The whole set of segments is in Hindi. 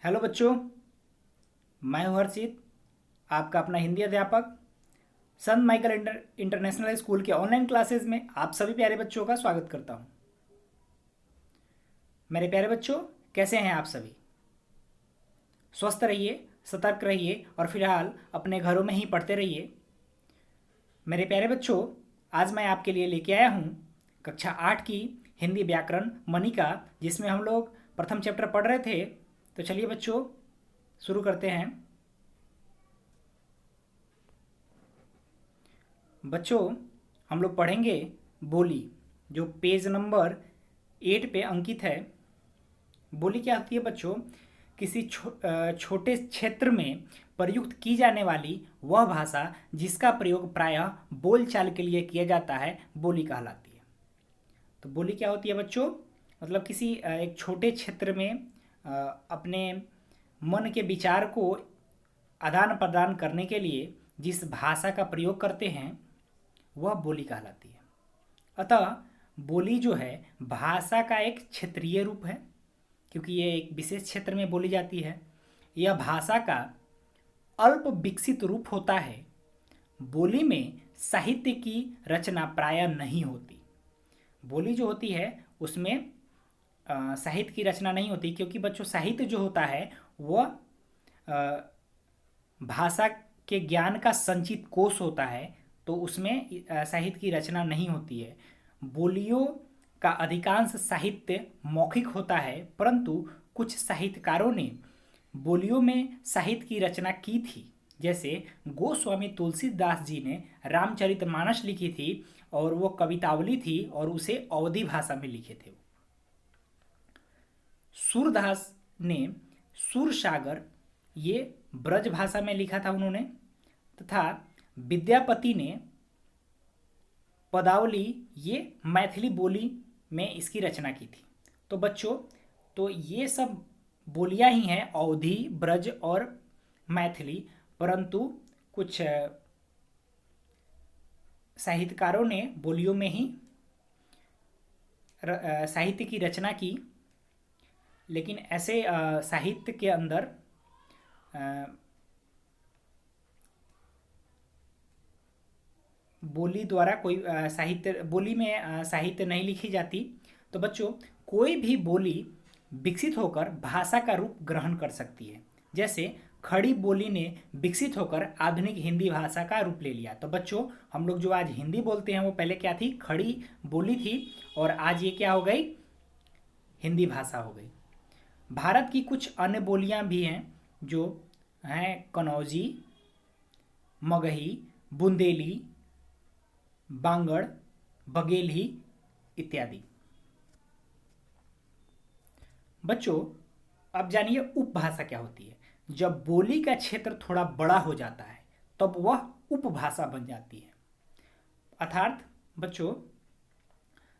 हेलो बच्चों। मैं हूं हर्षित, आपका अपना हिंदी अध्यापक। संत माइकल इंटरनेशनल स्कूल के ऑनलाइन क्लासेस में आप सभी प्यारे बच्चों का स्वागत करता हूं। मेरे प्यारे बच्चों, कैसे हैं आप सभी? स्वस्थ रहिए, सतर्क रहिए और फिलहाल अपने घरों में ही पढ़ते रहिए। मेरे प्यारे बच्चों, आज मैं आपके लिए लेके आया हूं कक्षा 8 की हिंदी व्याकरण मनिका, जिसमें हम लोग प्रथम चैप्टर पढ़ रहे थे। तो चलिए बच्चों, शुरू करते हैं। बच्चों, हम लोग पढ़ेंगे बोली, जो पेज नंबर 8 पे अंकित है। बोली क्या होती है बच्चों? किसी छोटे क्षेत्र में प्रयुक्त की जाने वाली वह भाषा जिसका प्रयोग प्रायः बोलचाल के लिए किया जाता है, बोली कहलाती है। तो बोली क्या होती है बच्चों? मतलब किसी एक छोटे क्षेत्र में अपने मन के विचार को आदान प्रदान करने के लिए जिस भाषा का प्रयोग करते हैं, वह बोली कहलाती है। अतः बोली जो है भाषा का एक क्षेत्रीय रूप है, क्योंकि ये एक विशेष क्षेत्र में बोली जाती है। यह भाषा का अल्प विकसित रूप होता है। बोली में साहित्य की रचना प्रायः नहीं होती। बोली जो होती है उसमें साहित्य की रचना नहीं होती, क्योंकि बच्चों साहित्य जो होता है वह भाषा के ज्ञान का संचित कोश होता है, तो उसमें साहित्य की रचना नहीं होती है। बोलियों का अधिकांश साहित्य मौखिक होता है, परंतु कुछ साहित्यकारों ने बोलियों में साहित्य की रचना की थी। जैसे गोस्वामी तुलसीदास जी ने रामचरितमानस लिखी थी, और वो कवितावली थी और उसे अवधी भाषा में लिखे थे। सूरदास ने सूरसागर ये ब्रज भाषा में लिखा था उन्होंने, तथा विद्यापति ने पदावली ये मैथिली बोली में इसकी रचना की थी। तो बच्चों, तो ये सब बोलियां ही हैं, अवधी, ब्रज और मैथिली। परंतु कुछ साहित्यकारों ने बोलियों में ही साहित्य की रचना की। लेकिन ऐसे साहित्य के अंदर बोली द्वारा कोई साहित्य, बोली में साहित्य नहीं लिखी जाती। तो बच्चों, कोई भी बोली विकसित होकर भाषा का रूप ग्रहण कर सकती है। जैसे खड़ी बोली ने विकसित होकर आधुनिक हिंदी भाषा का रूप ले लिया। तो बच्चों, हम लोग जो आज हिंदी बोलते हैं वो पहले क्या थी? खड़ी बोली थी, और आज ये क्या हो गई? हिंदी भाषा हो गई। भारत की कुछ अन्य बोलियां भी हैं, जो हैं कनौजी, मगही, बुंदेली, बांगड़, बघेली इत्यादि। बच्चों, अब जानिए उपभाषा क्या होती है। जब बोली का क्षेत्र थोड़ा बड़ा हो जाता है तब वह उपभाषा बन जाती है। अर्थात बच्चों,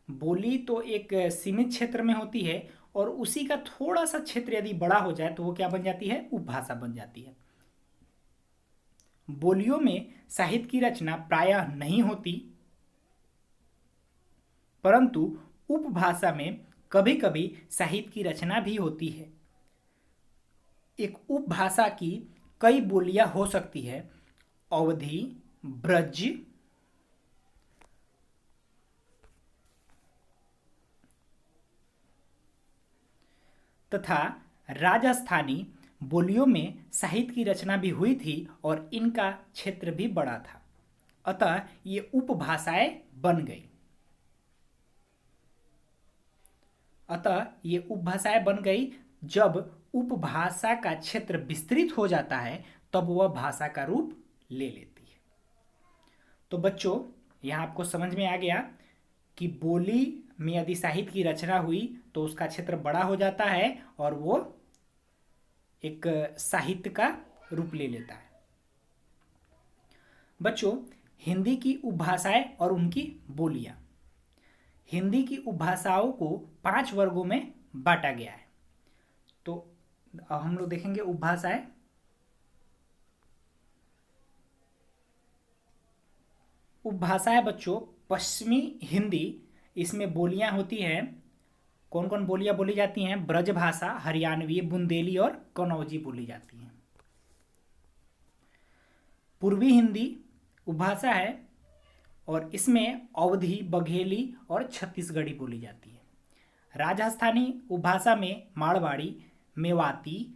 बोली तो एक सीमित क्षेत्र में होती है, और उसी का थोड़ा सा क्षेत्र यदि बड़ा हो जाए तो वो क्या बन जाती है? उपभाषा बन जाती है। बोलियों में साहित्य की रचना प्रायः नहीं होती, परंतु उपभाषा में कभी कभी साहित्य की रचना भी होती है। एक उपभाषा की कई बोलियां हो सकती है। अवधी, ब्रज, तथा राजस्थानी बोलियों में साहित्य की रचना भी हुई थी, और इनका क्षेत्र भी बड़ा था। अतः ये उपभाषाएं बन गई। जब उपभाषा का क्षेत्र विस्तृत हो जाता है तब वह भाषा का रूप ले लेती है। तो बच्चों, यहां आपको समझ में आ गया कि बोली में यदि साहित्य की रचना हुई तो उसका क्षेत्र बड़ा हो जाता है, और वो एक साहित्य का रूप ले लेता है। बच्चों, हिंदी की उपभाषाएं और उनकी बोलियां। हिंदी की उपभाषाओं को 5 वर्गों में बांटा गया है। तो अब हम लोग देखेंगे उपभाषाएं। उपभाषाएं बच्चों, पश्चिमी हिंदी, इसमें बोलियां होती हैं कौन कौन बोलियां बोली जाती हैं? ब्रजभाषा, हरियाणवी, बुंदेली और कनौजी बोली जाती हैं। पूर्वी हिंदी उपभाषा है और इसमें अवधी, बघेली और छत्तीसगढ़ी बोली जाती है। राजस्थानी उपभाषा में मारवाड़ी, मेवाती,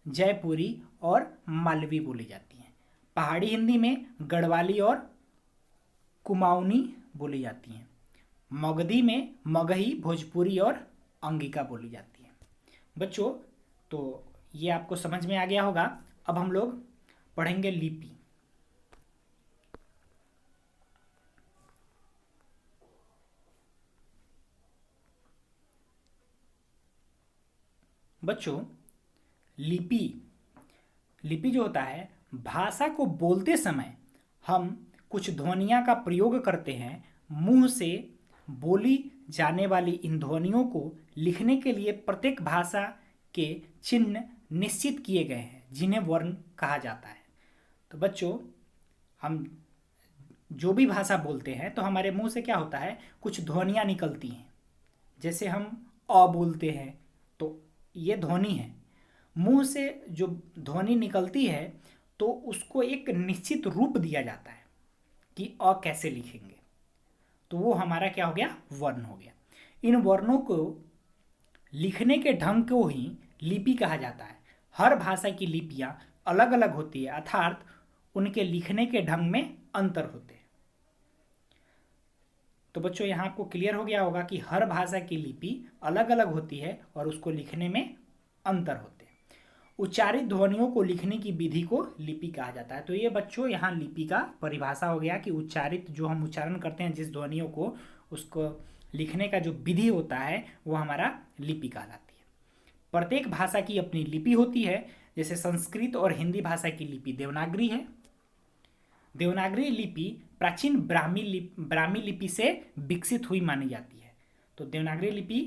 जयपुरी और मालवी बोली जाती हैं। पहाड़ी हिंदी में गढ़वाली और कुमाऊनी बोली जाती हैं। मगधी में मगही, भोजपुरी और अंगिका बोली जाती है। बच्चों, तो ये आपको समझ में आ गया होगा। अब हम लोग पढ़ेंगे लिपि। बच्चों, लिपि जो होता है, भाषा को बोलते समय हम कुछ ध्वनियाँ का प्रयोग करते हैं। मुंह से बोली जाने वाली इन ध्वनियों को लिखने के लिए प्रत्येक भाषा के चिन्ह निश्चित किए गए हैं, जिन्हें वर्ण कहा जाता है। तो बच्चों, हम जो भी भाषा बोलते हैं तो हमारे मुंह से क्या होता है, कुछ ध्वनियाँ निकलती हैं। जैसे हम अ बोलते हैं तो ये ध्वनि है। मुंह से जो ध्वनि निकलती है तो उसको एक निश्चित रूप दिया जाता है कि अ कैसे लिखेंगे, तो वो हमारा क्या हो गया, वर्ण हो गया। इन वर्णों को लिखने के ढंग को ही लिपि कहा जाता है। हर भाषा की लिपियां अलग अलग होती है, अर्थात उनके लिखने के ढंग में अंतर होते हैं। तो बच्चों, यहाँ आपको क्लियर हो गया होगा कि हर भाषा की लिपि अलग अलग होती है और उसको लिखने में अंतर होते हैं। उच्चारित ध्वनियों को लिखने की विधि को लिपि कहा जाता है। तो ये बच्चों यहाँ लिपि का परिभाषा हो गया कि उच्चारित, जो हम उच्चारण करते हैं जिस ध्वनियों को, उसको लिखने का जो विधि होता है वो हमारा लिपि कहलाती है। प्रत्येक भाषा की अपनी लिपि होती है। जैसे संस्कृत और हिंदी भाषा की लिपि देवनागरी है। देवनागरी लिपि प्राचीन ब्राह्मी लिपि से विकसित हुई मानी जाती है। तो देवनागरी लिपि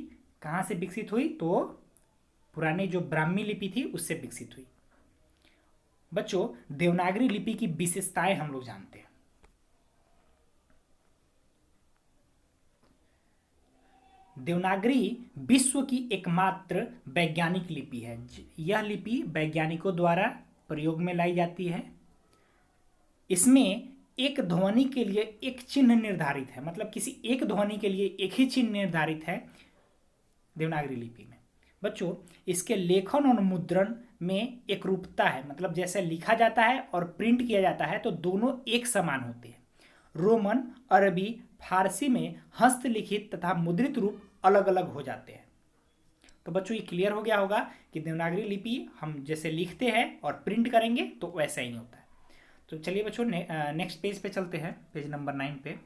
कहाँ से विकसित हुई? तो पुरानी जो ब्राह्मी लिपि थी उससे विकसित हुई। बच्चों, देवनागरी लिपि की विशेषताएं हम लोग जानते हैं। देवनागरी विश्व की एकमात्र वैज्ञानिक लिपि है। यह लिपि वैज्ञानिकों द्वारा प्रयोग में लाई जाती है। इसमें एक ध्वनि के लिए एक चिन्ह निर्धारित है, मतलब किसी एक ध्वनि के लिए एक ही चिन्ह निर्धारित है देवनागरी लिपि में। बच्चों, इसके लेखन और मुद्रण में एक रूपता है, मतलब जैसे लिखा जाता है और प्रिंट किया जाता है तो दोनों एक समान होते हैं। रोमन, अरबी, फारसी में हस्तलिखित तथा मुद्रित रूप अलग अलग हो जाते हैं। तो बच्चों, ये क्लियर हो गया होगा कि देवनागरी लिपि हम जैसे लिखते हैं और प्रिंट करेंगे तो वैसा ही होता है। तो चलिए बच्चों, नेक्स्ट पेज पे चलते हैं, पेज नंबर 9 पे।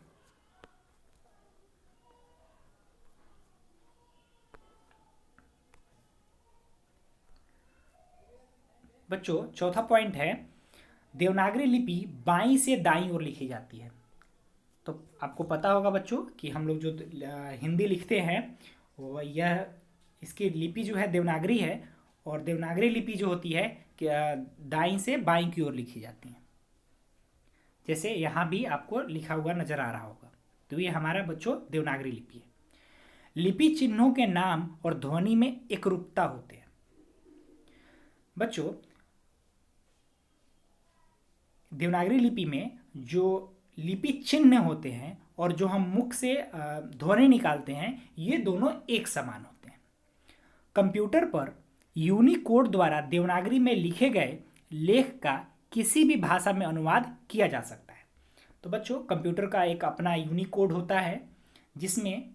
बच्चों, चौथा पॉइंट है, देवनागरी लिपि बाईं से दाईं ओर लिखी जाती है। तो आपको पता होगा बच्चों कि हम लोग जो हिंदी लिखते हैं वो यह इसकी लिपि जो है देवनागरी है, और देवनागरी लिपि जो होती है कि दाईं से बाईं की ओर लिखी जाती है। जैसे यहाँ भी आपको लिखा हुआ नजर आ रहा होगा। तो ये हमारा बच्चों देवनागरी लिपि है। लिपि चिन्हों के नाम और ध्वनि में एकरूपता होते हैं। बच्चों, देवनागरी लिपि में जो लिपि चिन्ह होते हैं और जो हम मुख से ध्वनि निकालते हैं, ये दोनों एक समान होते हैं। कंप्यूटर पर यूनिकोड द्वारा देवनागरी में लिखे गए लेख का किसी भी भाषा में अनुवाद किया जा सकता है। तो बच्चों, कंप्यूटर का एक अपना यूनिकोड होता है जिसमें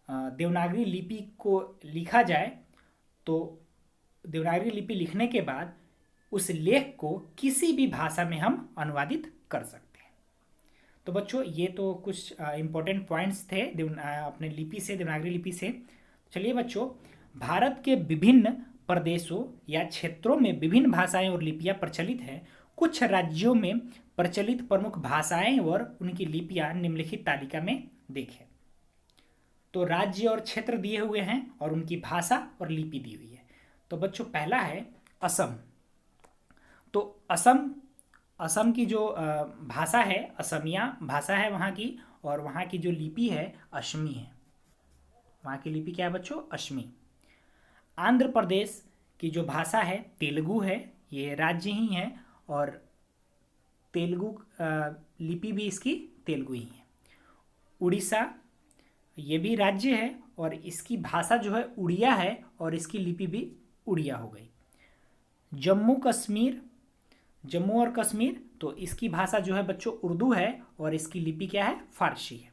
देवनागरी लिपि को लिखा जाए, तो देवनागरी लिपि लिखने के बाद उस लेख को किसी भी भाषा में हम अनुवादित कर सकते हैं। तो बच्चों, ये तो कुछ इंपॉर्टेंट पॉइंट्स थे अपने लिपि से, देवनागरी लिपि से। चलिए बच्चों, भारत के विभिन्न प्रदेशों या क्षेत्रों में विभिन्न भाषाएं और लिपियां प्रचलित हैं। कुछ राज्यों में प्रचलित प्रमुख भाषाएं और उनकी लिपियां निम्नलिखित तालिका में देखें। तो राज्य और क्षेत्र दिए हुए हैं और उनकी भाषा और लिपि दी हुई है। तो बच्चों, पहला है असम। तो असम की जो भाषा है, असमिया भाषा है वहाँ की, और वहाँ की जो लिपि है असमी है। वहाँ की लिपि क्या है बच्चों? अश्मी। आंध्र प्रदेश की जो भाषा है तेलुगु है, ये राज्य ही है और तेलुगु लिपि भी इसकी तेलुगु ही है। उड़ीसा ये भी राज्य है और इसकी भाषा जो है उड़िया है और इसकी लिपि भी उड़िया हो गई। जम्मू कश्मीर, जम्मू और कश्मीर, तो इसकी भाषा जो है बच्चों उर्दू है और इसकी लिपि क्या है? फारसी है।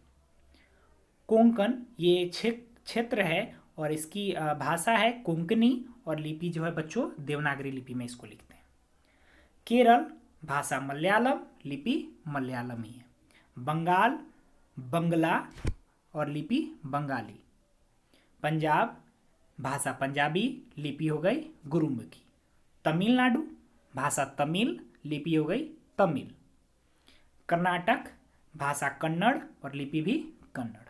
कोंकण ये क्षेत्र है और इसकी भाषा है कोंकणी और लिपि जो है बच्चों देवनागरी लिपि में इसको लिखते हैं। केरल भाषा मलयालम, लिपि मलयालम ही है। बंगाल बंगला और लिपि बंगाली। पंजाब भाषा पंजाबी, लिपि हो गई गुरुमुखी। तमिलनाडु भाषा तमिल, लिपि हो गई तमिल। कर्नाटक भाषा कन्नड़ और लिपि भी कन्नड़।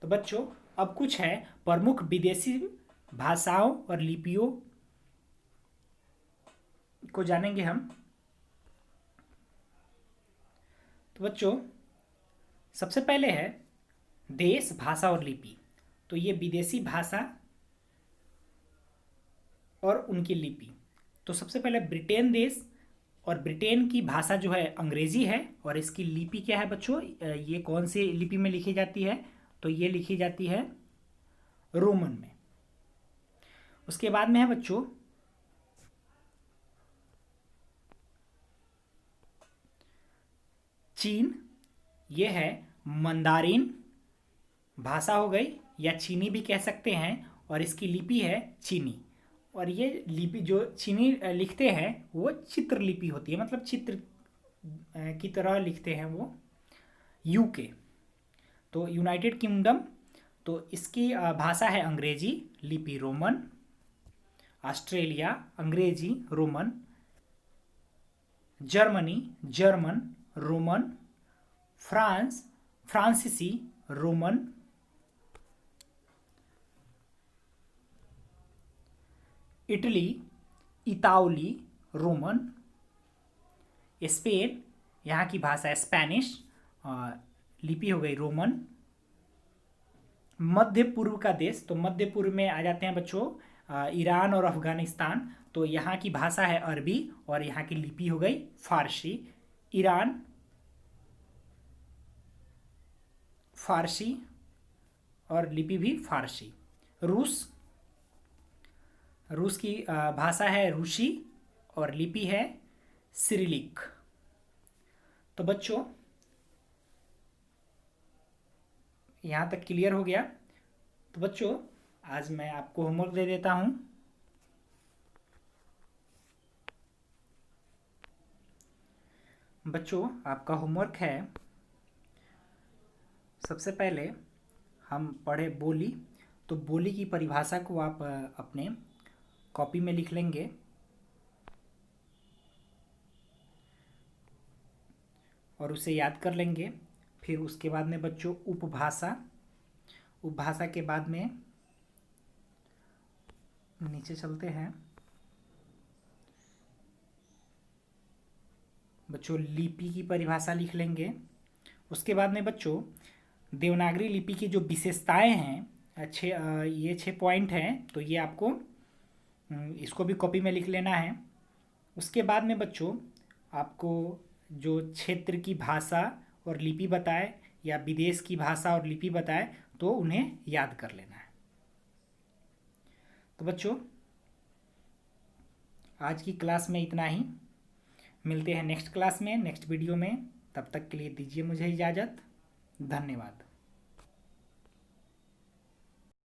तो बच्चों अब कुछ है प्रमुख विदेशी भाषाओं और लिपियों को जानेंगे हम। तो बच्चों सबसे पहले है देश, भाषा और लिपि। तो ये विदेशी भाषा और उनकी लिपि। तो सबसे पहले ब्रिटेन देश, और ब्रिटेन की भाषा जो है अंग्रेजी है और इसकी लिपि क्या है बच्चों? ये कौन सी लिपि में लिखी जाती है? तो ये लिखी जाती है रोमन में। उसके बाद में है बच्चों चीन, ये है मंदारिन भाषा हो गई या चीनी भी कह सकते हैं और इसकी लिपि है चीनी। और ये लिपि जो चीनी लिखते हैं वो चित्र लिपि होती है, मतलब चित्र की तरह लिखते हैं वो। यूके तो यूनाइटेड किंगडम, तो इसकी भाषा है अंग्रेजी, लिपि रोमन। ऑस्ट्रेलिया अंग्रेजी Roman. Germany German Roman. France फ्रांसीसी रोमन। इटली इतावली रोमन। स्पेन यहाँ की भाषा है स्पेनिश, लिपि हो गई रोमन। मध्य पूर्व का देश, तो मध्य पूर्व में आ जाते हैं बच्चों ईरान और अफगानिस्तान, तो यहाँ की भाषा है अरबी और यहाँ की लिपि हो गई फारसी। ईरान फारसी और लिपि भी फारसी। रूस रूस की भाषा है रूसी और लिपि है सिरिलिक। तो बच्चों यहाँ तक क्लियर हो गया। तो बच्चों आज मैं आपको होमवर्क दे देता हूँ। बच्चों आपका होमवर्क है, सबसे पहले हम पढ़े बोली, तो बोली की परिभाषा को आप अपने कॉपी में लिख लेंगे। और उसे याद कर लेंगे। फिर उसके बाद में बच्चों उपभाषा, उपभाषा के बाद में नीचे चलते हैं बच्चों, लिपि की परिभाषा लिख लेंगे। उसके बाद में बच्चों देवनागरी लिपि की जो विशेषताएं हैं, ये 6 पॉइंट हैं, तो ये आपको इसको भी कॉपी में लिख लेना है। उसके बाद में बच्चों आपको जो क्षेत्र की भाषा और लिपि बताए या विदेश की भाषा और लिपि बताए तो उन्हें याद कर लेना है। तो बच्चों आज की क्लास में इतना ही, मिलते हैं नेक्स्ट क्लास में, नेक्स्ट वीडियो में। तब तक के लिए दीजिए मुझे इजाज़त। धन्यवाद।